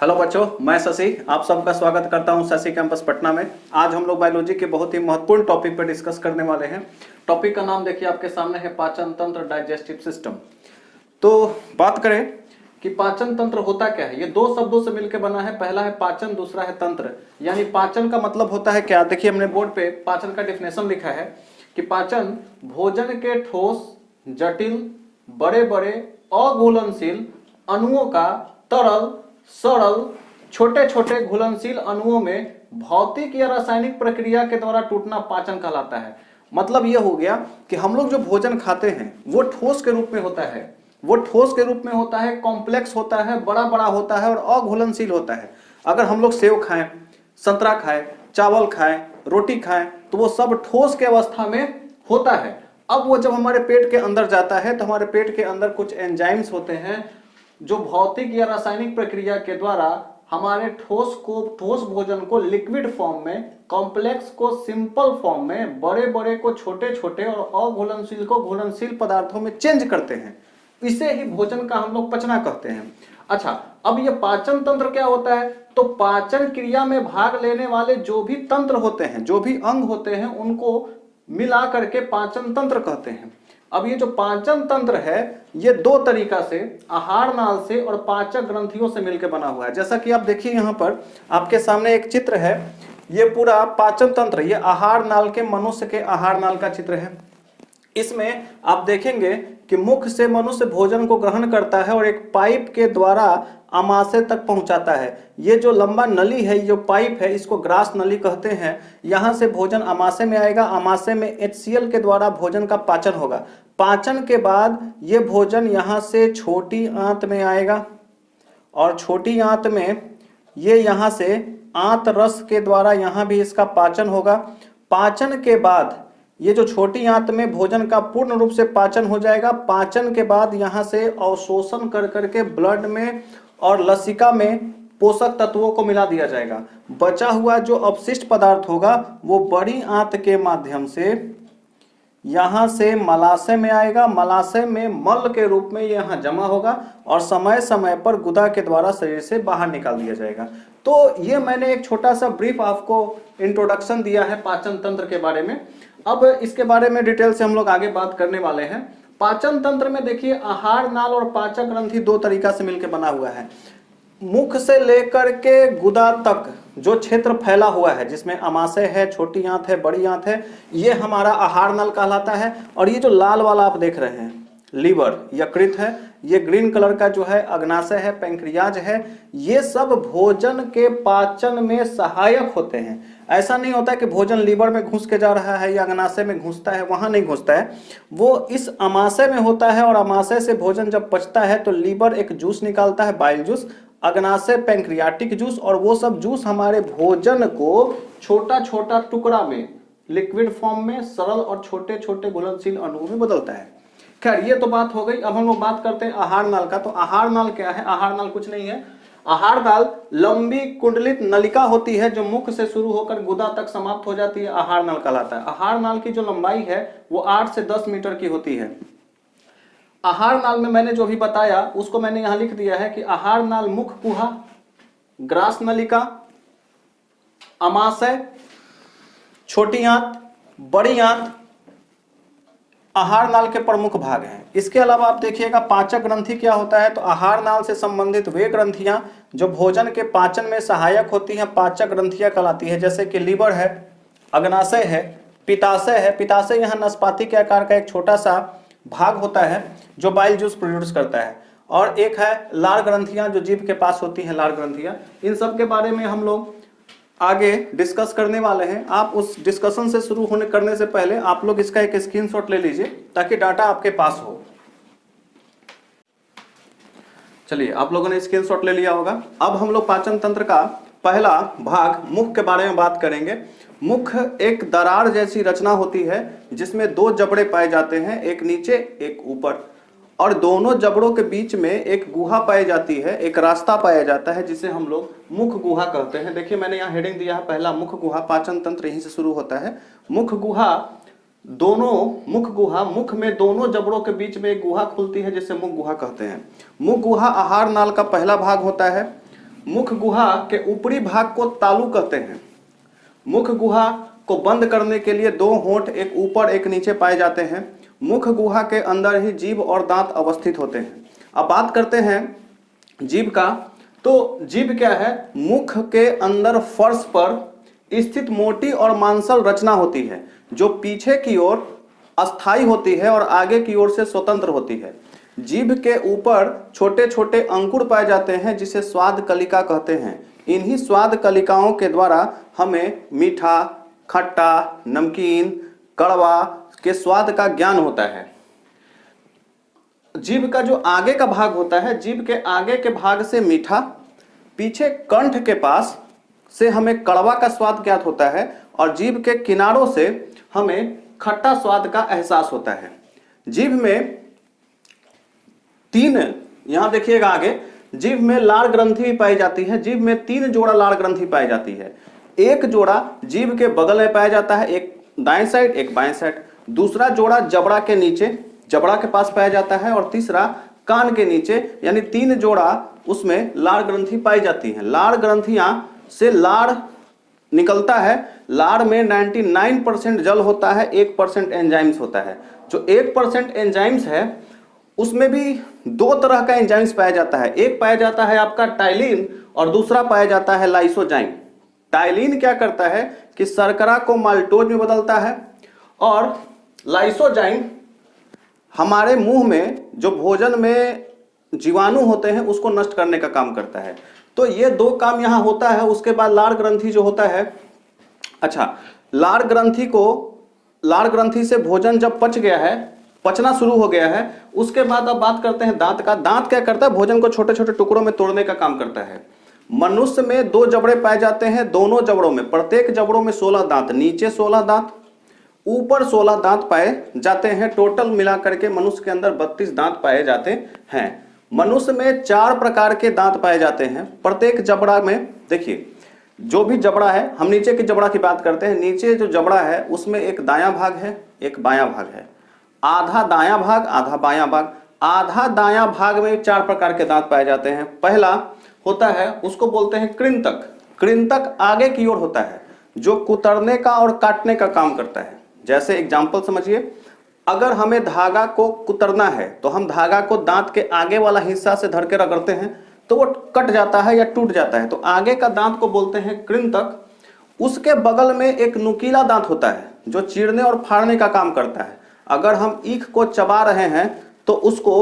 Hello बच्चों, मैं शशि आप सबका स्वागत करता हूं शशि कैंपस पटना में। आज हम लोग बायोलॉजी के बहुत ही महत्वपूर्ण टॉपिक पर डिस्कस करने वाले हैं। टॉपिक का नाम देखिए आपके सामने है पाचन तंत्र, डाइजेस्टिव सिस्टम। तो बात करें कि पाचन तंत्र होता क्या है। ये दो शब्दों से मिलकर बना है, पहला है पाचन, दूसरा है तंत्र। यानी पाचन का मतलब होता है क्या, देखिए हमने बोर्ड पे पाचन का डेफिनेशन लिखा है कि पाचन भोजन के ठोस, जटिल, बड़े बड़े अघुलनशील अणुओं का तरल, सरल, छोटे छोटे घुलनशील अणुओं में भौतिक या रासायनिक प्रक्रिया के द्वारा टूटना पाचन कहलाता है। मतलब यह हो गया कि हम लोग जो भोजन खाते हैं वो ठोस के रूप में होता है, वो ठोस के रूप में होता है, कॉम्प्लेक्स होता है, बड़ा बड़ा होता है और अघुलनशील होता है। अगर हम लोग सेव खाएं, संतरा खाएं, चावल खाएं, रोटी खाएं तो वो सब ठोस के अवस्था में होता है। अब वो जब हमारे पेट के अंदर जाता है तो हमारे पेट के अंदर कुछ एंजाइम्स होते हैं जो भौतिक या रासायनिक प्रक्रिया के द्वारा हमारे ठोस भोजन को लिक्विड फॉर्म में, कॉम्प्लेक्स को सिंपल फॉर्म में, बड़े बड़े को छोटे छोटे और अघुलनशील को घुलनशील पदार्थों में चेंज करते हैं। इसे ही भोजन का हम लोग पचना कहते हैं। अच्छा, अब ये पाचन तंत्र क्या होता है, तो पाचन क्रिया में भाग लेने वाले जो भी तंत्र होते हैं, जो भी अंग होते हैं, उनको मिला करके पाचन तंत्र कहते हैं। अब ये जो पाचन तंत्र है ये दो तरीका से, आहार नाल से और पाचक ग्रंथियों से मिलकर बना हुआ है। जैसा कि आप देखिए यहाँ पर आपके सामने एक चित्र है, ये पूरा पाचन तंत्र, ये आहार नाल के, मनुष्य के आहार नाल का चित्र है। इसमें आप देखेंगे कि मुख से मनुष्य भोजन को ग्रहण करता है और एक पाइप के द्वारा आमाशय तक पहुंचाता है। ये जो लंबा नली है, जो पाइप है, इसको ग्रास नली कहते हैं। यहां से भोजन आमाशय में आएगा, आमाशय में HCl के द्वारा भोजन का पाचन होगा। पाचन के बाद ये भोजन यहां से छोटी आंत में आएगा और छोटी आंत में ये यहां से आंत रस के द्वारा यहां भी इसका पाचन होगा। पाचन के बाद ये जो छोटी आंत में भोजन का पूर्ण रूप से पाचन हो जाएगा। पाचन के बाद यहां से अवशोषण कर करके ब्लड में और लसिका में पोषक तत्वों को मिला दिया जाएगा। बचा हुआ जो अपशिष्ट पदार्थ होगा वो बड़ी आंत के माध्यम से यहां से मलाशय में आएगा। मलाशय में मल के रूप में ये यहां जमा होगा और समय समय पर गुदा के द्वारा शरीर से बाहर निकाल दिया जाएगा। तो ये मैंने एक छोटा सा ब्रीफ आपको इंट्रोडक्शन दिया है पाचन तंत्र के बारे में। अब इसके बारे में डिटेल से हम लोग आगे बात करने वाले हैं। पाचन तंत्र में देखिए आहार नाल और पाचक ग्रंथि दो तरीका से मिलकर बना हुआ है। मुख से लेकर के गुदा तक जो क्षेत्र फैला हुआ है, जिसमें आमाशय है, छोटी आंत है, बड़ी आंत है, ये हमारा आहार नल कहलाता है। और ये जो लाल वाला आप देख रहे हैं, लीवर, यकृत है, ये ग्रीन कलर का जो है अग्नाशय है, पैंक्रियाज है, ये सब भोजन के पाचन में सहायक होते हैं। ऐसा नहीं होता है कि भोजन लीवर में घुस के जा रहा है या अग्नाशय में घुसता है, वहां नहीं घुसता है, वो इस आमाशय में होता है। और आमाशय से भोजन जब पचता है तो लीवर एक जूस निकालता है, बाइल जूस, अग्नाशय पैंक्रियाटिक जूस, और वो सब जूस हमारे भोजन को छोटा छोटा टुकड़ा में, लिक्विड फॉर्म में, सरल और छोटे छोटे घुलनशील अणुओं में बदलता है। खैर, ये तो बात हो गई। अब हम लोग बात करते हैं आहार नाल का। तो आहार नाल क्या है? आहार नाल कुछ नहीं है। आहार नाल लंबी कुंडलित नलिका होती है जो मुख से शुरू होकर गुदा तक समाप्त हो जाती है, आहार नाल कहलाता है। आहार नाल की जो लंबाई है वो 8 से 10 मीटर की होती है। आहार नाल में मैंने जो भी बताया उसको मैंने यहां लिख दिया है कि आहार नाल मुख गुहा, ग्रास नलिका, आमाशय, छोटी आंत, बड़ी आंत आहार नाल के प्रमुख भाग हैं। इसके अलावा आप देखिएगा पाचक ग्रंथि क्या होता है। तो आहार नाल से संबंधित वे ग्रंथियां जो भोजन के पाचन में सहायक होती हैं, पाचक ग्रंथियां कहलाती है। जैसे कि लीवर है, अग्नाशय है, पित्ताशय है। पित्ताशय यहाँ नाशपाती के आकार का एक छोटा सा भाग होता है जो बाइल जूस प्रोड्यूस करता है। और एक है लार ग्रंथियां जो जीभ के पास होती हैं, लार ग्रंथियां। इन सब के बारे में हम लोग आगे डिस्कस करने वाले हैं। आप उस डिस्कशन से शुरू करने से पहले आप लोग इसका एक स्क्रीनशॉट ले लीजिए ताकि डाटा आपके पास हो। चलिए, आप लोगों ने स्क्रीनशॉट ले लिया होगा। अब हम लोग पाचन तंत्र का पहला भाग मुख के बारे में बात करेंगे। मुख एक दरार जैसी रचना होती है जिसमें दो जबड़े पाए जाते हैं, एक नीचे एक ऊपर, और दोनों जबड़ों के बीच में एक गुहा पाई जाती है, एक रास्ता पाया जाता है जिसे हम लोग मुख गुहा कहते हैं। देखिए मैंने यहाँ हेडिंग दिया है, पहला मुख गुहा। पाचन तंत्र यहीं से शुरू होता है। मुख गुहा, मुख में दोनों जबड़ों के बीच में एक गुहा खुलती है जिसे मुख गुहा कहते हैं। मुख गुहा आहार नाल का पहला भाग होता है। मुख गुहा के ऊपरी भाग को तालु कहते हैं। मुख गुहा को बंद करने के लिए दो होंठ एक ऊपर एक नीचे पाए जाते हैं। मुख गुहा के अंदर ही जीभ और दांत अवस्थित होते हैं। अब बात करते हैं जीभ का, तो जीभ क्या है? मुख के अंदर फर्श पर स्थित मोटी और मांसल रचना होती है जो पीछे की ओर अस्थाई होती है और आगे की ओर से स्वतंत्र होती है। जीभ के ऊपर छोटे छोटे अंकुर पाए जाते हैं जिसे स्वाद कलिका कहते हैं। इन्हीं स्वाद कलिकाओं के द्वारा हमें मीठा, खट्टा, नमकीन, कड़वा के स्वाद का ज्ञान होता है। जीभ का जो आगे का भाग होता है, जीभ के आगे के भाग से मीठा, पीछे कंठ के पास से हमें कड़वा का स्वाद ज्ञात होता है और जीभ के किनारों से हमें खट्टा स्वाद का एहसास होता है। जीभ में तीन, यहां देखिएगा आगे, जीभ में लार ग्रंथि भी पाई जाती है। जीभ में 3 जोड़ा लार ग्रंथि पाई जाती है। एक जोड़ा जीभ के बगल में पाया जाता है, एक दाएं साइड एक बाएं साइड। दूसरा जोड़ा जबड़ा के नीचे, जबड़ा के पास पाया जाता है और तीसरा कान के नीचे, यानी 3 जोड़ा उसमें लार ग्रंथि पाई जाती है। लार ग्रंथियां से लार निकलता है। लार में 99% जल होता है, 1% एंजाइम्स होता है। जो 1% एंजाइम्स है उसमें भी 2 तरह का एंजाइम्स पाया जाता है। एक पाया जाता है आपका टाइलिन और दूसरा पाया जाता है लाइसोजाइम। टाइलिन क्या करता है कि शर्करा को माल्टोज में बदलता है और लाइसोजाइम हमारे मुंह में जो भोजन में जीवाणु होते हैं उसको नष्ट करने का काम करता है। तो ये 2 काम यहां होता है। उसके बाद लार ग्रंथि जो होता है, अच्छा, लार ग्रंथि से भोजन जब पच गया है, पचना शुरू हो गया है, उसके बाद अब बात करते हैं दांत का। दांत क्या करता है? भोजन को छोटे छोटे टुकड़ों में तोड़ने का काम करता है। मनुष्य में 2 जबड़े पाए जाते हैं। दोनों जबड़ों में, प्रत्येक जबड़ों में 16 दांत, नीचे 16 दांत, ऊपर 16 दांत पाए जाते हैं। टोटल मिलाकर के मनुष्य के अंदर 32 दांत पाए जाते हैं। मनुष्य में 4 प्रकार के दांत पाए जाते हैं। प्रत्येक जबड़ा में, देखिए जो भी जबड़ा है, हम नीचे के जबड़ा की बात करते हैं। नीचे जो जबड़ा है उसमें एक दायां भाग है, एक बायां भाग है। आधा दायां भाग, आधा बायां भाग। आधा दायां भाग में 4 प्रकार के दांत पाए जाते हैं। पहला होता है, उसको बोलते हैं कृंतक। कृंतक आगे की ओर होता है जो कुतरने का और काटने का काम करता है। जैसे एग्जाम्पल समझिए, अगर हमें धागा को कुतरना है तो हम धागा को दांत के आगे वाला हिस्सा से धर के रगड़ते हैं तो वो कट जाता है या टूट जाता है, तो आगे का दांत को बोलते हैं कृंतक। उसके बगल में एक नुकीला दांत होता है जो चीरने और फाड़ने का काम करता है। अगर हम ईख को चबा रहे हैं तो उसको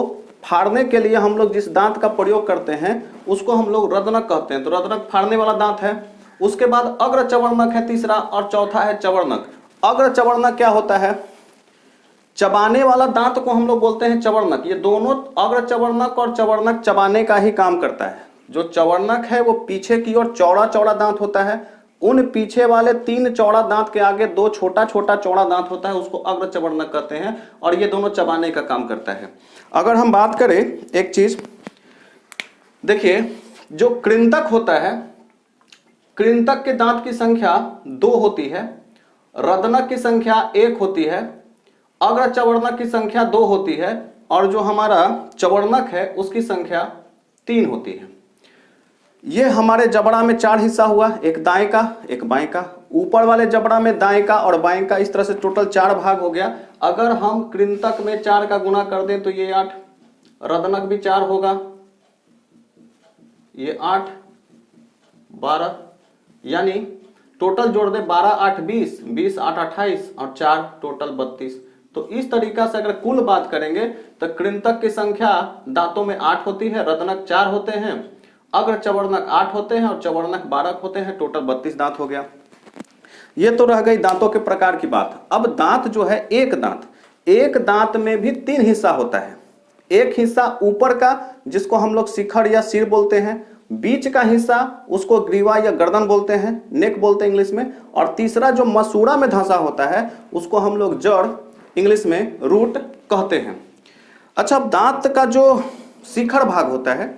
फाड़ने के लिए हम लोग जिस दांत का प्रयोग करते हैं उसको हम लोग रदनक कहते हैं। तो रदनक फाड़ने वाला दांत है। उसके बाद अग्र चवर्णक है तीसरा, और चौथा है चवर्णक। अग्र चवर्णक क्या होता है? चबाने वाला दांत को हम लोग बोलते हैं चवर्णक। ये दोनों, अग्र चवर्णक और चवर्णक, चबाने का ही काम करता है। जो चवर्णक है वो पीछे की ओर चौड़ा चौड़ा दांत होता है। उन पीछे वाले 3 चौड़ा दांत के आगे 2 छोटा छोटा चौड़ा दांत होता है, उसको अग्र चवर्णक कहते हैं और ये दोनों चबाने का काम करता है। अगर हम बात करें एक चीज, देखिए जो कृंतक होता है, कृंतक के दांत की संख्या 2 होती है, रदनक की संख्या 1 होती है, अग्र चवर्णक की संख्या 2 होती है और जो हमारा चवर्णक है उसकी संख्या 3 होती है। ये हमारे जबड़ा में 4 हिस्सा हुआ, एक दाएं का एक बाएं का। ऊपर वाले जबड़ा में दाएं का और बाएं का, इस तरह से टोटल 4 भाग हो गया। अगर हम कृंतक में 4 का गुना कर दें तो ये 8, रदनक भी 4 होगा, ये 8, 12, यानी टोटल जोड़ दे 12 8 20, 20 8 28 और 4 टोटल 32। तो इस तरीका से अगर कुल बात करेंगे तो कृंतक की संख्या दांतों में 8 होती है, रदनक 4 होते हैं, अग्र चवर्णक 8 होते हैं और चवर्णक 12 होते हैं, टोटल 32 दांत हो गया। ये तो रह गई दांतों के प्रकार की बात। अब दांत जो है, एक दांत में भी 3 हिस्सा होता है। एक हिस्सा ऊपर का जिसको हम लोग शिखर या सिर बोलते हैं, बीच का हिस्सा उसको ग्रीवा या गर्दन बोलते हैं, नेक बोलते हैं इंग्लिश में, और तीसरा जो मसूड़ा में धंसा होता है उसको हम लोग जड़, इंग्लिश में रूट कहते हैं। अच्छा, दांत का जो शिखर भाग होता है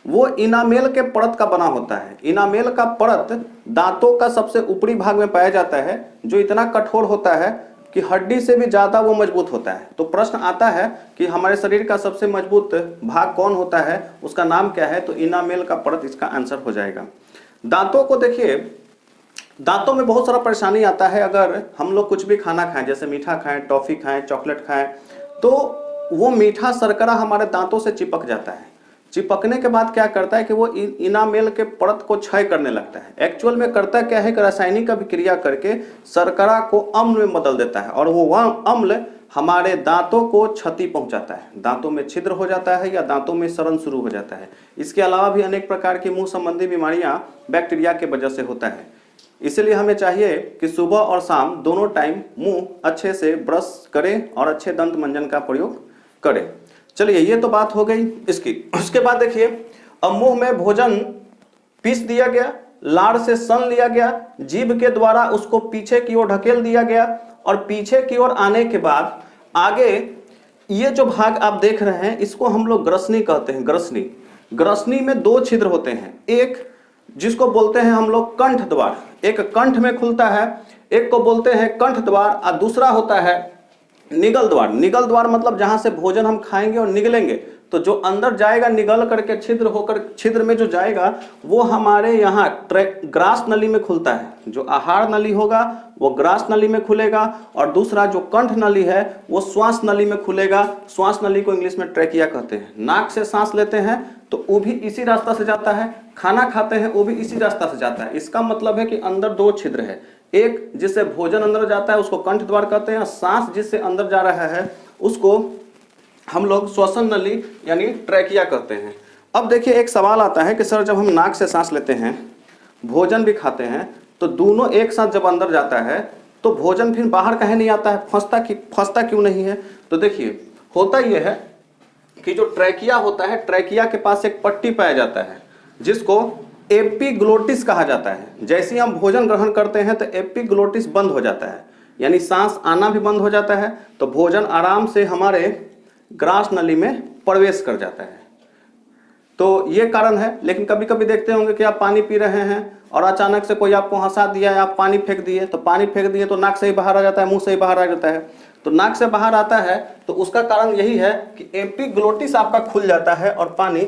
वो इनामेल के परत का बना होता है। इनामेल का परत दांतों का सबसे ऊपरी भाग में पाया जाता है, जो इतना कठोर होता है कि हड्डी से भी ज्यादा वो मजबूत होता है। तो प्रश्न आता है कि हमारे शरीर का सबसे मजबूत भाग कौन होता है, उसका नाम क्या है, तो इनामेल का परत इसका आंसर हो जाएगा। दांतों को देखिए, दांतों में बहुत सारा परेशानी आता है। अगर हम लोग कुछ भी खाना खाएं, जैसे मीठा खाएं, टॉफी खाएं, चॉकलेट खाएं, तो वो मीठा शर्करा हमारे दांतों से चिपक जाता है। चिपकने के बाद क्या करता है कि वो इनामेल के परत को क्षय करने लगता है। एक्चुअल में करता क्या है कि रासायनिक अभिक्रिया करके शर्करा को अम्ल में बदल देता है और वो अम्ल हमारे दांतों को क्षति पहुंचाता है, दांतों में छिद्र हो जाता है या दांतों में सड़न शुरू हो जाता है। इसके अलावा भी अनेक प्रकार की मुंह संबंधी बीमारियां बैक्टीरिया के वजह से होता है। इसलिए हमें चाहिए कि सुबह और शाम दोनों टाइम मुंह अच्छे से ब्रश करें और अच्छे दंत मंजन का प्रयोग करें। चलिए, ये तो बात हो गई इसकी। उसके बाद देखिए, अब मुंह में भोजन पीस दिया गया, लार से सन लिया गया, जीभ के द्वारा उसको पीछे की ओर ढकेल दिया गया और पीछे की ओर आने के बाद आगे ये जो भाग आप देख रहे हैं इसको हम लोग ग्रसनी कहते हैं। ग्रसनी, ग्रसनी में दो छिद्र होते हैं, एक जिसको बोलते हैं हम लोग कंठ द्वार, एक कंठ में खुलता है, एक को बोलते हैं कंठ द्वार, और दूसरा होता है निगल द्वार। निगल द्वार मतलब जहां से भोजन हम खाएंगे और निगलेंगे, तो जो अंदर जाएगा निगल करके छिद्र होकर, छिद्र में जो जाएगा वो हमारे यहाँ ग्रास नली में खुलता है। जो आहार नली होगा वो ग्रास नली में खुलेगा और दूसरा जो कंठ नली है वो श्वास नली में खुलेगा। श्वास नली को इंग्लिश में ट्रैकिया कहते हैं। नाक से सांस लेते हैं तो वो भी इसी रास्ता से जाता है, खाना खाते हैं वो भी इसी रास्ता से जाता है। इसका मतलब है कि अंदर दो छिद्र है, एक जिससे भोजन अंदर जाता है उसको कंठ द्वार कहते हैं, सांस जिससे अंदर जा रहा है उसको हम लोग श्वसन नली यानी ट्रैकिया कहते हैं। अब देखिए, एक सवाल आता है कि सर जब हम नाक से सांस लेते हैं, भोजन भी खाते हैं, तो दोनों एक साथ जब अंदर जाता है तो भोजन फिर बाहर कहीं नहीं आता है, फंसता क्यों नहीं है? तो देखिए, होता यह है कि जो ट्रैकिया होता है, ट्रैकिया के पास एक पट्टी पाया जाता है जिसको एपिग्लोटिस कहा जाता है। जैसे ही हम भोजन ग्रहण करते हैं तो एपिग्लोटिस बंद हो जाता है, यानी सांस आना भी बंद हो जाता है, तो भोजन आराम से हमारे ग्रास नली में प्रवेश कर जाता है। तो ये कारण है। लेकिन कभी कभी देखते होंगे कि आप पानी पी रहे हैं और अचानक से कोई आपको हंसा दिया है, आप पानी फेंक दिए, तो पानी फेंक दिए तो नाक से ही बाहर आ जाता है, मुंह से ही बाहर आ जाता है। तो नाक से बाहर आता है तो उसका कारण यही है कि एपिग्लोटिस आपका खुल जाता है और पानी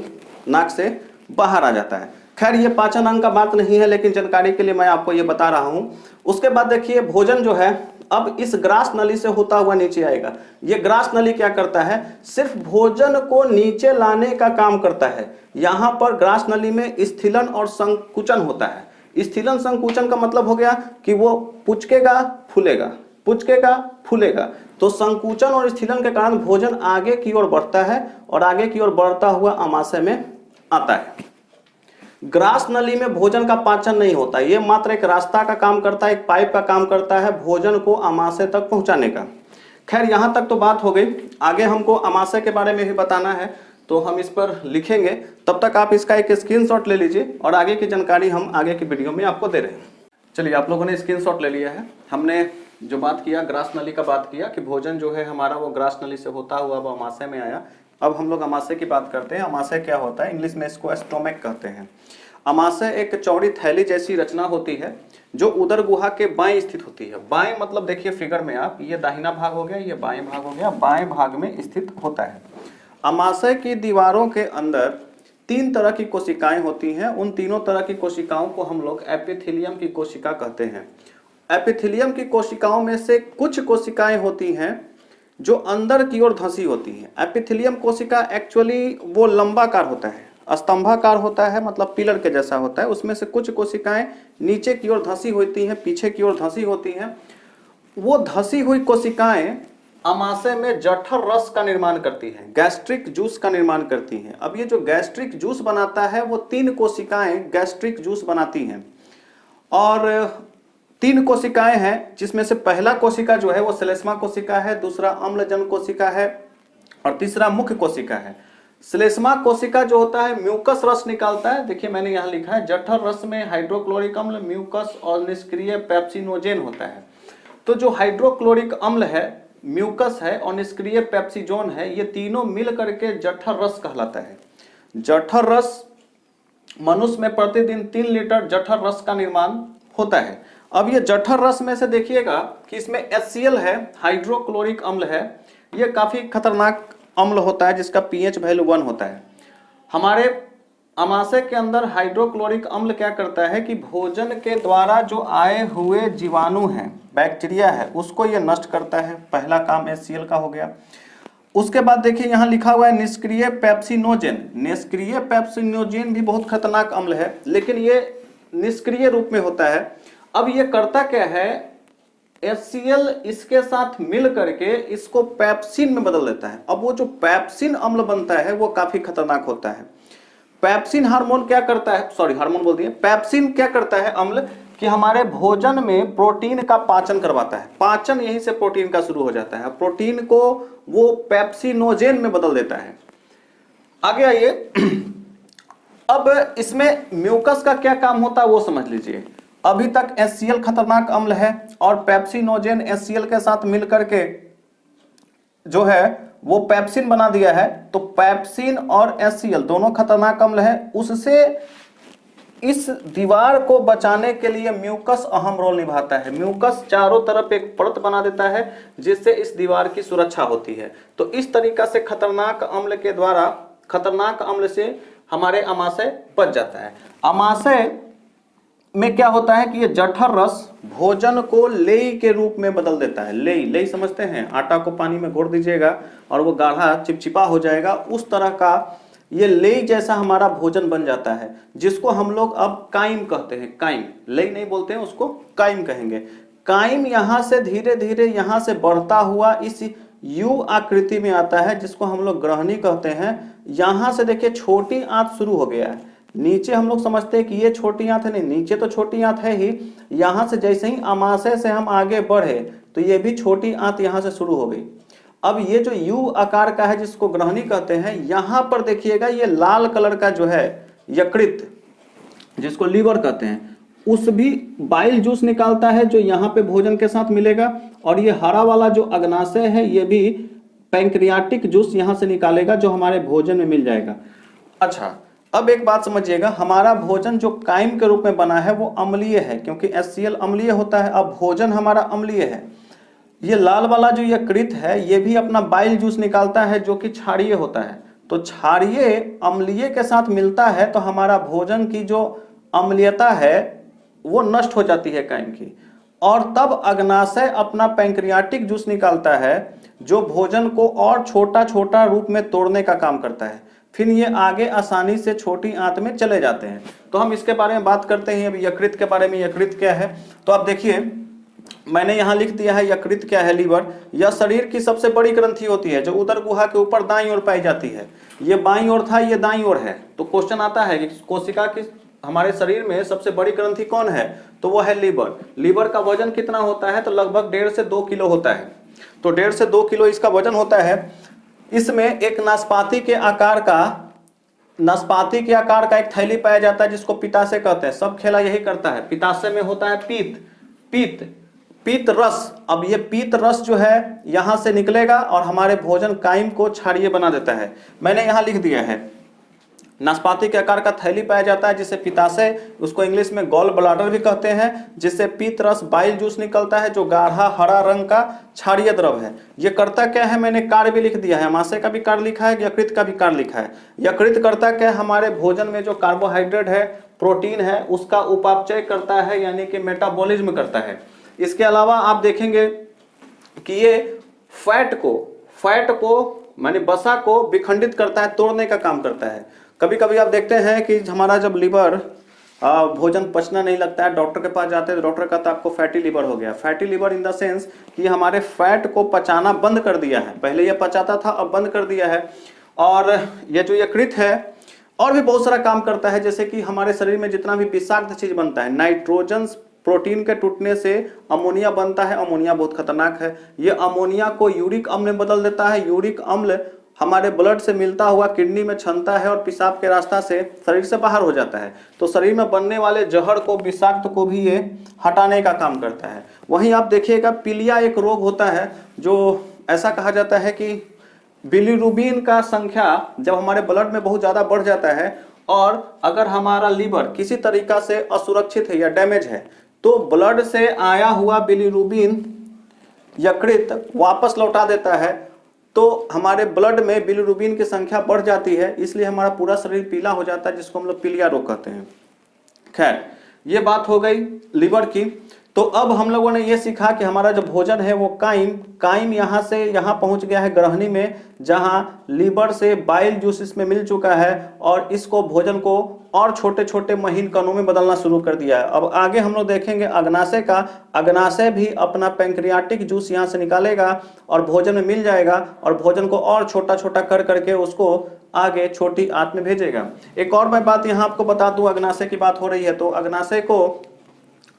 नाक से बाहर आ जाता है। खैर, ये पाचन अंग का बात नहीं है, लेकिन जानकारी के लिए मैं आपको ये बता रहा हूं। उसके बाद देखिए, भोजन जो है अब इस ग्रास नली से होता हुआ नीचे आएगा। ये ग्रास नली क्या करता है? सिर्फ भोजन को नीचे लाने का काम करता है। यहां पर ग्रास नली में स्थिलन और संकुचन होता है। स्थिलन संकुचन का मतलब हो गया कि वो पुचकेगा फूलेगा, पुचकेगा फूलेगा। तो संकुचन और स्थिलन के कारण भोजन आगे की ओर बढ़ता है और आगे की ओर बढ़ता हुआ आमाशय में आता है। ग्रास नली में भोजन का पाचन नहीं होता, ये मात्र एक रास्ता का काम करता है, एक पाइप का काम करता है भोजन को आमाशय तक पहुंचाने का। खैर, यहां तक तो बात हो गई। आगे हमको आमाशय के बारे में भी बताना है तो हम इस पर लिखेंगे। तब तक आप इसका एक स्क्रीनशॉट ले लीजिए और आगे की जानकारी हम आगे की वीडियो में आपको दे रहे हैं। चलिए, आप लोगों ने स्क्रीनशॉट ले लिया है। हमने जो बात किया, ग्रास नली का बात किया कि भोजन जो है हमारा वो ग्रास नली से होता हुआ वो आमाशय में आया। अब हम लोग आमाशय की बात करते हैं। आमाशय क्या होता है? इंग्लिश में इसको स्टोमक कहते हैं। आमाशय एक चौड़ी थैली जैसी रचना होती है जो उदर गुहा के बाएं स्थित होती है। बाएं मतलब देखिए फिगर में आप, ये दाहिना भाग हो गया, ये बाएं भाग हो गया, बाएं भाग में स्थित होता है। आमाशय की दीवारों के अंदर तीन तरह की कोशिकाएं होती हैं। उन तीनों तरह की कोशिकाओं को हम लोग एपिथेलियम की कोशिका कहते हैं। एपिथेलियम की कोशिकाओं में से कुछ कोशिकाएं होती हैं जो अंदर की ओर धंसी होती हैं। एपिथेलियम कोशिका एक्चुअली वो लंबाकार होता है, स्तंभाकार होता है, मतलब पिलर के जैसा होता है। उसमें से कुछ कोशिकाएं नीचे की ओर धंसी होती हैं, पीछे की ओर धंसी होती हैं। वो धंसी हुई कोशिकाएं आमाशय में जठर रस का निर्माण करती हैं, गैस्ट्रिक जूस का निर्माण करती हैं। अब ये जो गैस्ट्रिक जूस बनाता है वो तीन कोशिकाएं गैस्ट्रिक जूस बनाती हैं। और तीन कोशिकाएं हैं जिसमें से पहला कोशिका जो है वो श्लेष्मा कोशिका है, दूसरा अम्लजन कोशिका है और तीसरा मुख्य कोशिका है। श्लेष्मा कोशिका जो होता है म्यूकस रस निकालता है। देखिए मैंने यहाँ लिखा है, जठर रस में हाइड्रोक्लोरिक अम्ल, म्यूकस और निष्क्रिय पेप्सिनोजेन होता है। तो जो हाइड्रोक्लोरिक अम्ल है, म्यूकस है और निष्क्रिय पेप्सिजोन है, ये तीनों मिल करके जठर रस कहलाता है। जठर रस, मनुष्य में प्रतिदिन 3 लीटर जठर रस का निर्माण होता है अब ये जठर रस में से देखिएगा कि इसमें HCl है, हाइड्रोक्लोरिक अम्ल है। ये काफी खतरनाक अम्ल होता है जिसका pH वैल्यू 1 होता है। हमारे अमाशय के अंदर हाइड्रोक्लोरिक अम्ल क्या करता है कि भोजन के द्वारा जो आए हुए जीवाणु हैं, बैक्टीरिया है, उसको ये नष्ट करता है। पहला काम HCl का हो गया। उसके बाद देखिए यहाँ लिखा हुआ है निष्क्रिय पेप्सिनोजेन। निष्क्रिय पेप्सिनोजेन भी बहुत खतरनाक अम्ल है, लेकिन ये निष्क्रिय रूप में होता है। अब ये करता क्या है, HCl इसके साथ मिल करके इसको पेप्सिन में बदल देता है। अब वो जो पेप्सिन अम्ल बनता है वो काफी खतरनाक होता है। पेप्सिन हार्मोन क्या करता है, सॉरी हार्मोन बोल दिए, पेप्सिन क्या करता है अम्ल कि हमारे भोजन में प्रोटीन का पाचन करवाता है। पाचन यहीं से प्रोटीन का शुरू हो जाता है। प्रोटीन को वो पेप्सिनोजेन में बदल देता है। आगे आइए, अब इसमें म्यूकस का क्या काम होता है वो समझ लीजिए। अभी तक HCl खतरनाक अम्ल है और पेप्सिनोजेन HCl के साथ मिलकर के जो है वो पेप्सिन बना दिया है। तो पेप्सिन और HCl दोनों खतरनाक अम्ल है। उससे इस दीवार को बचाने के लिए म्यूकस अहम रोल निभाता है। म्यूकस चारों तरफ एक परत बना देता है जिससे इस दीवार की सुरक्षा होती है। तो इस तरीका से खतरनाक अम्ल के द्वारा, खतरनाक अम्ल से हमारे अमाशय बच जाता है। अमाशय में क्या होता है कि ये जठर रस भोजन को लेई के रूप में बदल देता है। लेई, लेई समझते हैं, आटा को पानी में घोर दीजिएगा और वो गाढ़ा चिपचिपा हो जाएगा, उस तरह का ये लेई जैसा हमारा भोजन बन जाता है, जिसको हम लोग अब काइम कहते हैं। काइम, लेई नहीं बोलते हैं, उसको काइम कहेंगे। काइम यहां से धीरे धीरे यहां से बढ़ता हुआ इस यू आकृति में आता है, जिसको हम लोग ग्रहणी कहते हैं। यहां से देखिए छोटी आंत शुरू हो गया है। नीचे हम लोग समझते हैं कि ये छोटी आंत है, नहीं, नीचे तो छोटी आंत है ही। यहां से जैसे ही अमाशय से हम आगे बढ़े तो ये भी छोटी आंत यहां से शुरू हो गई। अब ये जो यू आकार का है जिसको ग्रहणी कहते हैं, यहां पर देखिएगा ये लाल कलर का जो है यकृत, जिसको लीवर कहते हैं, उस भी बाइल जूस निकालता है जो यहाँ पे भोजन के साथ मिलेगा। और ये हरा वाला जो अग्नाशय है ये भी पैंक्रियाटिक जूस यहाँ से निकालेगा जो हमारे भोजन में मिल जाएगा। अच्छा, अब एक बात समझिएगा, हमारा भोजन जो काइम के रूप में बना है वो अम्लीय है, क्योंकि HCl अम्लीय होता है। अब भोजन हमारा अम्लीय है। ये लाल वाला जो यकृत है ये भी अपना बाइल जूस निकालता है जो कि क्षारीय होता है। तो क्षारीय अम्लीय के साथ मिलता है तो हमारा भोजन की जो अम्लीयता है वो नष्ट हो जाती है काइम की। और तब अग्नाशय अपना पैंक्रियाटिक जूस निकालता है जो भोजन को और छोटा छोटा रूप में तोड़ने का काम करता है। फिर ये आगे आसानी से छोटी आंत में चले जाते हैं। तो हम इसके बारे में बात करते हैं। अभी यकृत के बारे में, यकृत क्या है तो आप देखिए, मैंने यहाँ लिख दिया है यकृत क्या है। लीवर, यह शरीर की सबसे बड़ी ग्रंथि होती है जो उदर गुहा के ऊपर दाईं ओर पाई जाती है। ये बाईं ओर था, ये दाईं ओर है। तो क्वेश्चन आता है कि कोशिका की, हमारे शरीर में सबसे बड़ी ग्रंथि कौन है, तो वो है लीवर। लीवर का वजन कितना होता है, तो लगभग 1.5 से 2 किलो होता है। तो 1.5 से 2 किलो इसका वजन होता है। इसमें एक नाशपाती के आकार का एक थैली पाया जाता है जिसको पित्ताशय कहते हैं। सब खेला यही करता है। पित्ताशय में होता है पीत रस। अब ये पीत रस जो है यहां से निकलेगा और हमारे भोजन काइम को क्षारीय बना देता है। मैंने यहां लिख दिया है नाशपाती के आकार का थैली पाया जाता है जिसे पित्ताशय, उसको इंग्लिश में गॉल ब्लाडर भी कहते हैं, जिससे पीत रस बाइल जूस निकलता है जो गाढ़ा हरा रंग का क्षारीय द्रव है। ये करता क्या है, मैंने कार्य भी लिख दिया है। अमाशय का भी कार्य लिखा है, यकृत का भी कार्य लिखा है। यकृत करता क्या है, हमारे भोजन में जो कार्बोहाइड्रेट है, प्रोटीन है, उसका उपापचय करता है, यानी कि मेटाबॉलिज्म करता है। इसके अलावा आप देखेंगे कि ये फैट को माने वसा को विखंडित करता है, तोड़ने का काम करता है। कभी कभी आप देखते हैं कि हमारा जब लीवर भोजन पचना नहीं लगता है, डॉक्टर के पास जाते हैं तो डॉक्टर कहता है आपको फैटी लीवर हो गया। Fatty liver in the sense कि हमारे फैट को पचाना बंद कर दिया है। पहले ये पचाता था, अब बंद कर दिया है। और ये जो यकृत है और भी बहुत सारा काम करता है, जैसे कि हमारे शरीर में जितना भी विषाक्त चीज बनता है, नाइट्रोजन प्रोटीन के टूटने से अमोनिया बनता है। अमोनिया बहुत खतरनाक है। ये अमोनिया को यूरिक अम्ल में बदल देता है। यूरिक अम्ल हमारे ब्लड से मिलता हुआ किडनी में छनता है और पेशाब के रास्ता से शरीर से बाहर हो जाता है। तो शरीर में बनने वाले जहर को, विषाक्त को भी ये हटाने का काम करता है। वहीं आप देखिएगा पीलिया एक रोग होता है जो ऐसा कहा जाता है कि बिलीरुबिन का संख्या जब हमारे ब्लड में बहुत ज़्यादा बढ़ जाता है और अगर हमारा लीवर किसी तरीका से असुरक्षित है या डैमेज है तो ब्लड से आया हुआ बिलीरुबिन यकृत वापस लौटा देता है, तो हमारे ब्लड में बिलीरुबिन की संख्या बढ़ जाती है, इसलिए हमारा पूरा शरीर पीला हो जाता है, जिसको हम लोग पीलिया रोग कहते हैं। खैर, ये बात हो गई लीवर की। तो अब हम लोगों ने ये सीखा कि हमारा जो भोजन है वो काइम यहाँ से यहाँ पहुँच गया है ग्रहणी में, जहाँ लीवर से बाइल जूस इसमें मिल चुका है और इसको भोजन को और छोटे छोटे महीन कणों में बदलना शुरू कर दिया है। अब आगे हम लोग देखेंगे अग्नाशय का। अग्नाशय भी अपना पैंक्रियाटिक जूस यहाँ से निकालेगा और भोजन में मिल जाएगा और भोजन को और छोटा छोटा कर करके उसको आगे छोटी आंत में भेजेगा। एक और मैं बात यहाँ आपको बता दूं, अग्नाशय की बात हो रही है तो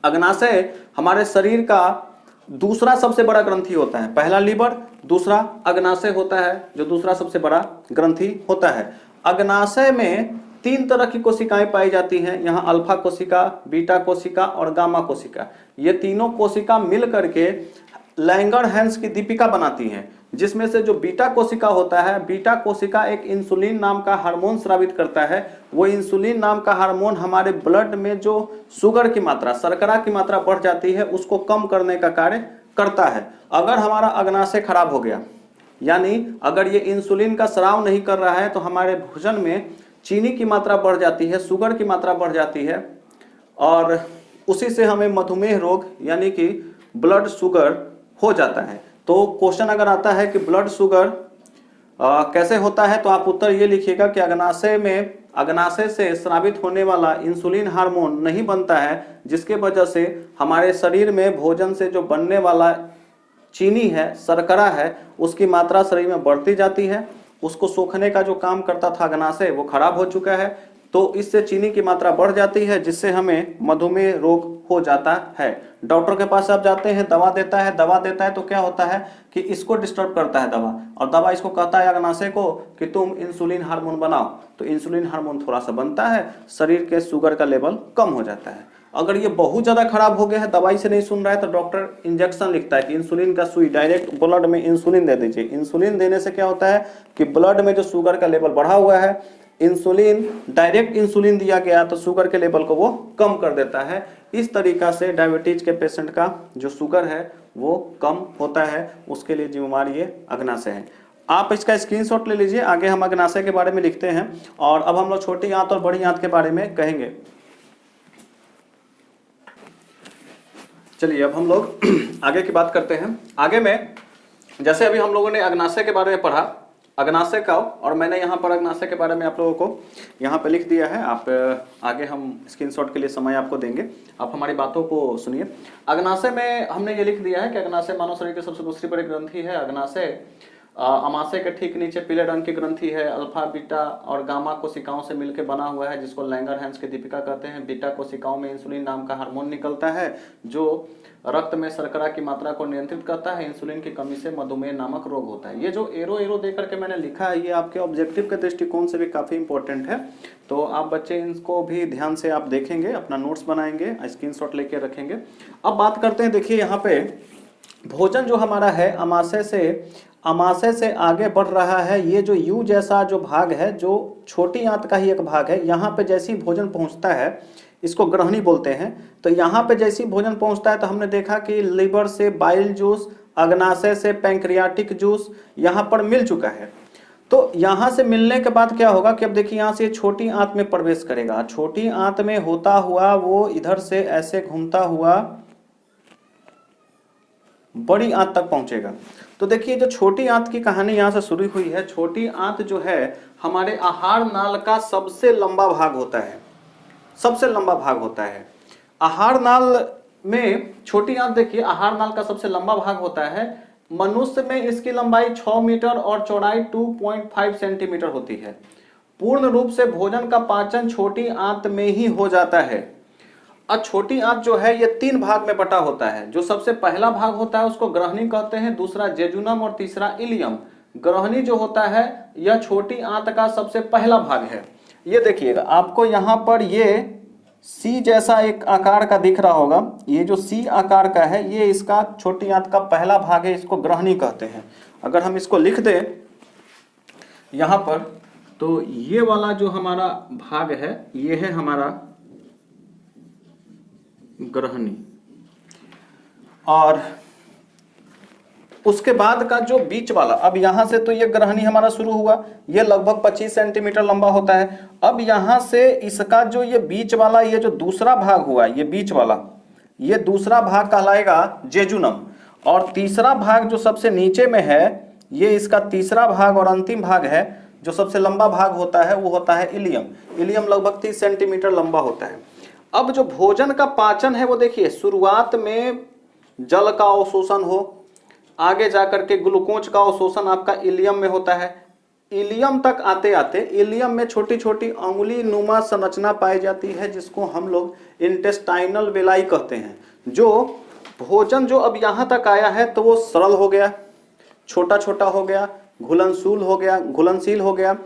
अग्नाशय हमारे शरीर का दूसरा सबसे बड़ा ग्रंथि होता है। पहला लीवर, दूसरा अग्नाशय होता है जो दूसरा सबसे बड़ा ग्रंथि होता है। अग्नाशय में 3 तरह की कोशिकाएं पाई जाती हैं। यहाँ अल्फा कोशिका, बीटा कोशिका और गामा कोशिका। ये तीनों कोशिका मिल करके लैंगरहैंस की दीपिका बनाती हैं, जिसमें से जो बीटा कोशिका होता है, बीटा कोशिका एक इंसुलिन नाम का हार्मोन स्रावित करता है। वो इंसुलिन नाम का हार्मोन हमारे ब्लड में जो शुगर की मात्रा, शर्करा की मात्रा बढ़ जाती है, उसको कम करने का कार्य करता है। अगर हमारा अग्नाशय खराब हो गया, यानी अगर ये इंसुलिन का स्राव नहीं कर रहा है, तो हमारे भोजन में चीनी की मात्रा बढ़ जाती है, शुगर की मात्रा बढ़ जाती है और उसी से हमें मधुमेह रोग यानी कि ब्लड शुगर हो जाता है। तो क्वेश्चन अगर आता है कि ब्लड शुगर कैसे होता है, तो आप उत्तर ये लिखिएगा कि अग्नाशय से स्रावित होने वाला इंसुलिन हार्मोन नहीं बनता है, जिसके वजह से हमारे शरीर में भोजन से जो बनने वाला चीनी है, शर्करा है, उसकी मात्रा शरीर में बढ़ती जाती है। उसको सोखने का जो काम करता था अग्नाशय, वो खराब हो चुका है, तो इससे चीनी की मात्रा बढ़ जाती है, जिससे हमें मधुमेह रोग हो जाता है। डॉक्टर के पास आप जाते हैं, दवा देता है तो क्या होता है कि इसको डिस्टर्ब करता है दवा, और दवा इसको कहता है अग्नाशय को कि तुम इंसुलिन हार्मोन बनाओ। तो इंसुलिन हार्मोन थोड़ा सा बनता है, शरीर के शुगर का लेवल कम हो जाता है। अगर ये बहुत ज्यादा खराब हो गया है, दवाई से नहीं सुन रहा है, तो डॉक्टर इंजेक्शन लिखता है कि इंसुलिन का सुई डायरेक्ट ब्लड में इंसुलिन दे दीजिए। इंसुलिन देने से क्या होता है कि ब्लड में जो शुगर का लेवल बढ़ा हुआ है, डायरेक्ट इंसुलिन दिया गया तो शुगर के लेवल को वो कम कर देता है। इस तरीका से डायबिटीज के पेशेंट का जो शुगर है वो कम होता है। उसके लिए जिम्मेदार ये अग्नाशय है। आप इसका स्क्रीनशॉट ले लीजिए। आगे हम अग्नाशय के बारे में लिखते हैं और अब हम लोग छोटी आंत और बड़ी आंत के बारे में कहेंगे। चलिए अब हम लोग आगे की बात करते हैं। आगे में जैसे अभी हम लोगों ने अग्नाशय के बारे में पढ़ा, अग्नाशय का, और मैंने यहाँ पर अग्नाशय के बारे में आप लोगों को यहाँ पे लिख दिया है। आप आगे हम स्क्रीनशॉट के लिए समय आपको देंगे, आप हमारी बातों को सुनिए। अग्नाशय में हमने ये लिख दिया है कि अग्नाशय मानव शरीर की सबसे दूसरी बड़ी ग्रंथि है। अग्नाशय अमाशय के ठीक नीचे पीले रंग की ग्रंथि है। अल्फा, बीटा और गामा कोशिकाओं से मिलकर बना हुआ है, जिसको लैंगरहैंस की दीपिका कहते हैं। बीटा कोशिकाओं में इंसुलिन नाम का हार्मोन निकलता है, जो रक्त में शर्करा की मात्रा को नियंत्रित करता है। इंसुलिन की कमी से मधुमेह नामक रोग होता है। ये जो एरो दे करके मैंने लिखा है, ये आपके ऑब्जेक्टिव के दृष्टिकोण से भी काफी इंपॉर्टेंट है। तो आप बच्चे इनको भी ध्यान से आप देखेंगे, अपना नोट्स बनाएंगे, स्क्रीनशॉट लेके रखेंगे। अब बात करते हैं, देखिए यहाँ पे भोजन जो हमारा है अमाशय से आगे बढ़ रहा है। ये जो यू जैसा जो भाग है, जो छोटी आंत का ही एक भाग है, यहाँ पे जैसी भोजन पहुँचता है, इसको ग्रहणी बोलते हैं। तो यहाँ पे जैसी भोजन पहुँचता है, तो हमने देखा कि लीवर से बाइल जूस, अग्नाशय से पैंक्रियाटिक जूस यहाँ पर मिल चुका है। तो यहाँ से मिलने के बाद क्या होगा कि अब देखिए यहाँ से छोटी आंत में प्रवेश करेगा। छोटी आंत में होता हुआ वो इधर से ऐसे घूमता हुआ बड़ी आंत तक पहुंचेगा। तो देखिए जो छोटी आंत की कहानी यहाँ से शुरू हुई है। छोटी आंत जो है हमारे आहार नाल का सबसे लंबा भाग होता है, सबसे लंबा भाग होता है आहार नाल में। छोटी आंत देखिए आहार नाल का सबसे लंबा भाग होता है। मनुष्य में इसकी लंबाई 6 मीटर और चौड़ाई 2.5 सेंटीमीटर होती है। पूर्ण रूप से भोजन का पाचन छोटी आंत में ही हो जाता है। और छोटी आंत जो है ये 3 भाग में बटा होता है। जो सबसे पहला भाग होता है उसको ग्रहणी कहते हैं, दूसरा जेजुनम और तीसरा इलियम। ग्रहणी जो होता है यह छोटी आंत का सबसे पहला भाग है। ये देखिएगा आपको यहाँ पर ये सी जैसा एक आकार का दिख रहा होगा। ये जो सी आकार का है ये इसका छोटी आंत का पहला भाग है, इसको ग्रहणी कहते हैं। अगर हम इसको लिख दें यहाँ पर, तो ये वाला जो हमारा भाग है ये है हमारा ग्रहणी। और उसके बाद का जो बीच वाला, अब यहां से तो ये ग्रहणी हमारा शुरू हुआ, ये लगभग 25 सेंटीमीटर लंबा होता है। अब यहां से इसका जो ये बीच वाला, ये जो दूसरा भाग हुआ, ये बीच वाला, ये दूसरा भाग कहलाएगा जेजुनम। और तीसरा भाग जो सबसे नीचे में है, ये इसका तीसरा भाग और अंतिम भाग है, जो सबसे लंबा भाग होता है वो होता है इलियम। इलियम लगभग 30 सेंटीमीटर लंबा होता है। अब जो भोजन का पाचन है वो देखिए, शुरुआत में जल का अवशोषण हो, आगे जाकर के ग्लूकोज का अवशोषण आपका इलियम में होता है। इलियम तक आते आते इलियम में छोटी छोटी अंगुली नुमा संरचना पाई जाती है, जिसको हम लोग इंटेस्टाइनल वेलाई कहते हैं। जो भोजन जो अब यहाँ तक आया है तो वो सरल हो गया, छोटा छोटा हो गया, घुलनशील हो गया।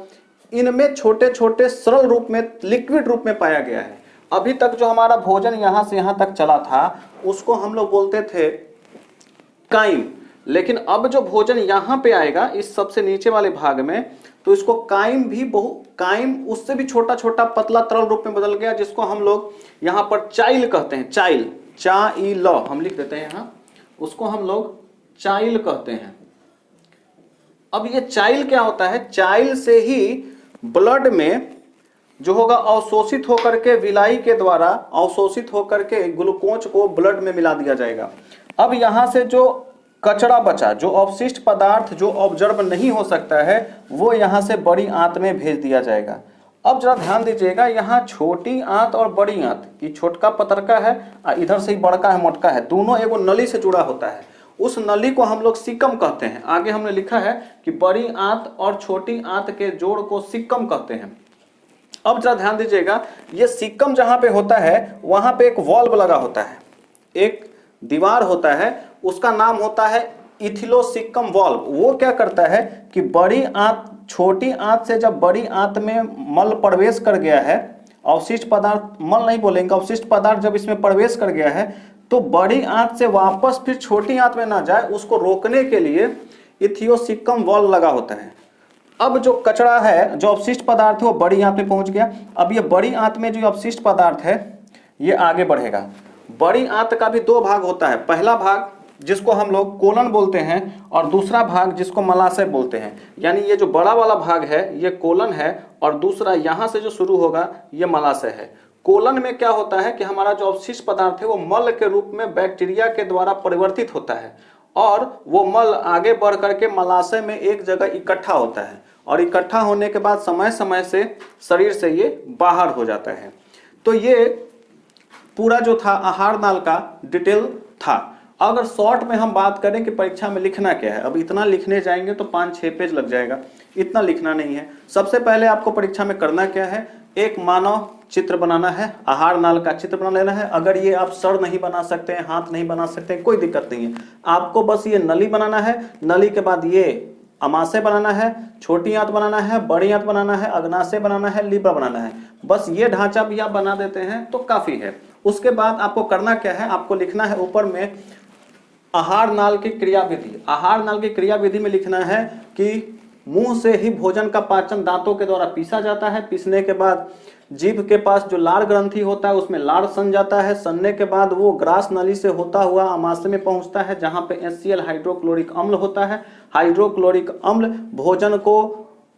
इनमें छोटे छोटे सरल रूप में, लिक्विड रूप में पाया गया है। अभी तक जो हमारा भोजन यहाँ से यहाँ तक चला था उसको हम लोग बोलते थे काइम, लेकिन अब जो भोजन यहाँ पे आएगा इस सबसे नीचे वाले भाग में, तो इसको काइम उससे भी छोटा छोटा पतला तरल रूप में बदल गया, जिसको हम लोग यहाँ पर चाइल कहते हैं। चाइल हम लिख देते हैं यहाँ, उसको हम लोग चाइल कहते हैं। अब ये चाइल क्या होता है? चाइल से ही ब्लड में जो होगा अवशोषित होकर के विलाई के द्वारा अवशोषित होकर के ग्लूकोज को ब्लड में मिला दिया जाएगा। अब यहां से जो कचरा बचा, जो अवशिष्ट पदार्थ जो ऑब्जर्व नहीं हो सकता है, वो यहां से बड़ी आंत में भेज दिया जाएगा। अब जरा ध्यान दीजिएगा, यहाँ छोटी आंत और बड़ी आंत, ये छोटका पतरका है और इधर से ही बड़का है मोटका है, दोनों एगो नली से जुड़ा होता है। उस नली को हम लोग सिक्कम कहते हैं। आगे हमने लिखा है कि बड़ी आंत और छोटी आंत के जोड़ को सिक्कम कहते हैं। अब जरा ध्यान दीजिएगा, ये सिक्कम जहां पे होता है वहां पे एक वॉल्व लगा होता है, एक दीवार होता है, उसका नाम होता है इथिलोसिक्कम वॉल्व। वो क्या करता है कि बड़ी आंत छोटी आंत से जब बड़ी आंत में मल प्रवेश कर गया है, अवशिष्ट पदार्थ, मल नहीं बोलेंगे, अवशिष्ट पदार्थ जब इसमें प्रवेश कर गया है, तो बड़ी आंत से वापस फिर छोटी आंत में ना जाए, उसको रोकने के लिए इथियोसिक्कम वॉल्व लगा होता है। अब जो कचरा है, जो अवशिष्ट पदार्थ है, वो बड़ी आंत में पहुंच गया। अब ये बड़ी आंत में जो अवशिष्ट पदार्थ है ये आगे बढ़ेगा। बड़ी आंत का भी दो भाग होता है, पहला भाग जिसको हम लोग कोलन बोलते हैं और दूसरा भाग जिसको मलाशय बोलते हैं। यानी ये जो बड़ा वाला भाग है ये कोलन है और दूसरा यहाँ से जो शुरू होगा ये मलाशय है। कोलन में क्या होता है कि हमारा जो अवशिष्ट पदार्थ है वो मल के रूप में बैक्टीरिया के द्वारा परिवर्तित होता है और वो मल आगे बढ़ करके मलाशय में एक जगह इकट्ठा होता है और इकट्ठा होने के बाद समय समय से शरीर से ये बाहर हो जाता है। तो ये पूरा जो था आहार नाल का डिटेल था। अगर शॉर्ट में हम बात करें कि परीक्षा में लिखना क्या है, अब इतना लिखने जाएंगे तो 5-6 पेज लग जाएगा, इतना लिखना नहीं है। सबसे पहले आपको परीक्षा में करना क्या है, एक मानव चित्र बनाना है, आहार नाल का चित्र बना लेना है। अगर ये आप सर नहीं बना सकते हैं, हाथ नहीं बना सकते हैं, कोई दिक्कत नहीं है, आपको बस ये नली बनाना है। नली के बाद ये अमाशय बनाना है, छोटी आंत बनाना है, बड़ी आंत बनाना है, अग्नाशय बनाना है, लीवर बनाना है। बस ये ढांचा भी आप बना देते हैं तो काफी है। उसके बाद आपको करना क्या है, आपको लिखना है ऊपर में आहार नाल की क्रियाविधि। आहार नाल की क्रियाविधि में लिखना है कि मुंह से ही भोजन का पाचन दांतों के द्वारा पीसा जाता है। पीसने के बाद जीभ के पास जो लार ग्रंथि होता है उसमें लार सन जाता है। सनने के बाद वो ग्रास नली से होता हुआ अमाशय में पहुंचता है, जहां पे HCl हाइड्रोक्लोरिक अम्ल होता है। हाइड्रोक्लोरिक अम्ल भोजन को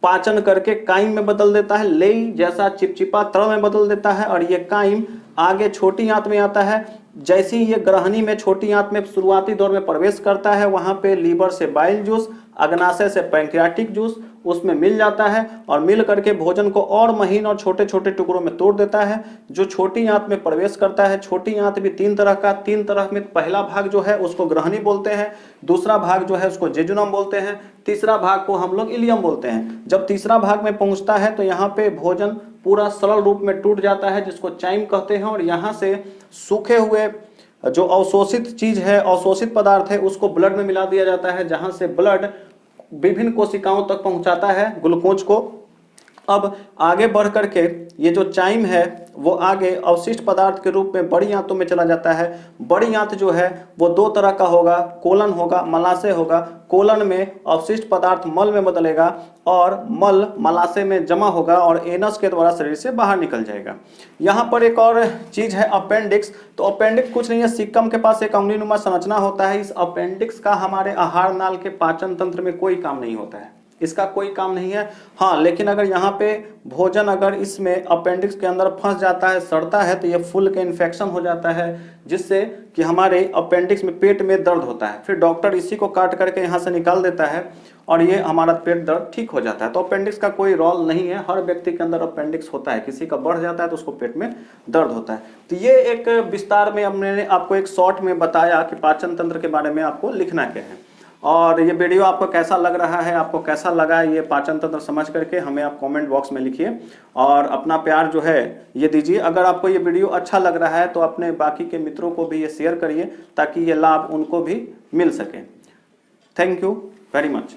पाचन करके काइम में बदल देता है, लेई जैसा चिपचिपा तरल में बदल देता है और ये काइम आगे छोटी आंत में आता है। जैसे ही ये ग्रहणी में छोटी आंत में शुरुआती दौर में प्रवेश करता है, वहां पे लीवर से बाइल जूस, अग्नाशय से पैंक्रियाटिक जूस उसमें मिल जाता है और मिल करके भोजन को और महीन और छोटे छोटे टुकड़ों में तोड़ देता है, जो छोटी आंत में प्रवेश करता है। छोटी आंत भी तीन तरह में, पहला भाग जो है उसको ग्रहणी बोलते हैं, दूसरा भाग जो है उसको जेजुनम बोलते हैं, तीसरा भाग को हम लोग इलियम बोलते हैं। जब तीसरा भाग में पहुंचता है तो यहाँ पे भोजन पूरा सरल रूप में टूट जाता है, जिसको चाइम कहते हैं, और यहाँ से सूखे हुए जो अवशोषित चीज है, अवशोषित पदार्थ है, उसको ब्लड में मिला दिया जाता है, जहां से ब्लड विभिन्न कोशिकाओं तक पहुंचाता है ग्लूकोज को अब आगे बढ़ करके ये जो चाइम है वो आगे अवशिष्ट पदार्थ के रूप में बड़ी आंतों में चला जाता है। बड़ी आंत जो है वो दो तरह का होगा, कोलन होगा, मलाशय होगा। कोलन में अवशिष्ट पदार्थ मल में बदलेगा और मल मलाशय में जमा होगा और एनस के द्वारा शरीर से बाहर निकल जाएगा। यहाँ पर एक और चीज है अपेंडिक्स। तो अपेंडिक्स कुछ नहीं है, सिक्कम के पास एक अंगुलीनुमा संरचना होता है। इस अपेंडिक्स का हमारे आहार नाल के पाचन तंत्र में कोई काम नहीं होता है, इसका कोई काम नहीं है। हाँ, लेकिन अगर यहाँ पे भोजन अगर इसमें अपेंडिक्स के अंदर फंस जाता है, सड़ता है, तो ये फूल के इन्फेक्शन हो जाता है, जिससे कि हमारे अपेंडिक्स में पेट में दर्द होता है। फिर डॉक्टर इसी को काट करके यहाँ से निकाल देता है और ये हमारा पेट दर्द ठीक हो जाता है। तो अपेंडिक्स का कोई रोल नहीं है, हर व्यक्ति के अंदर अपेंडिक्स होता है। किसी का बढ़ जाता है तो उसको पेट में दर्द होता है। तो ये एक विस्तार में हमने आपको एक शॉर्ट में बताया कि पाचन तंत्र के बारे में आपको लिखना क्या है। और ये वीडियो आपको कैसा लग रहा है, आपको कैसा लगा ये पाचन तंत्र समझ करके हमें आप कमेंट बॉक्स में लिखिए और अपना प्यार जो है ये दीजिए। अगर आपको ये वीडियो अच्छा लग रहा है तो अपने बाकी के मित्रों को भी ये शेयर करिए ताकि ये लाभ उनको भी मिल सके। Thank you very much.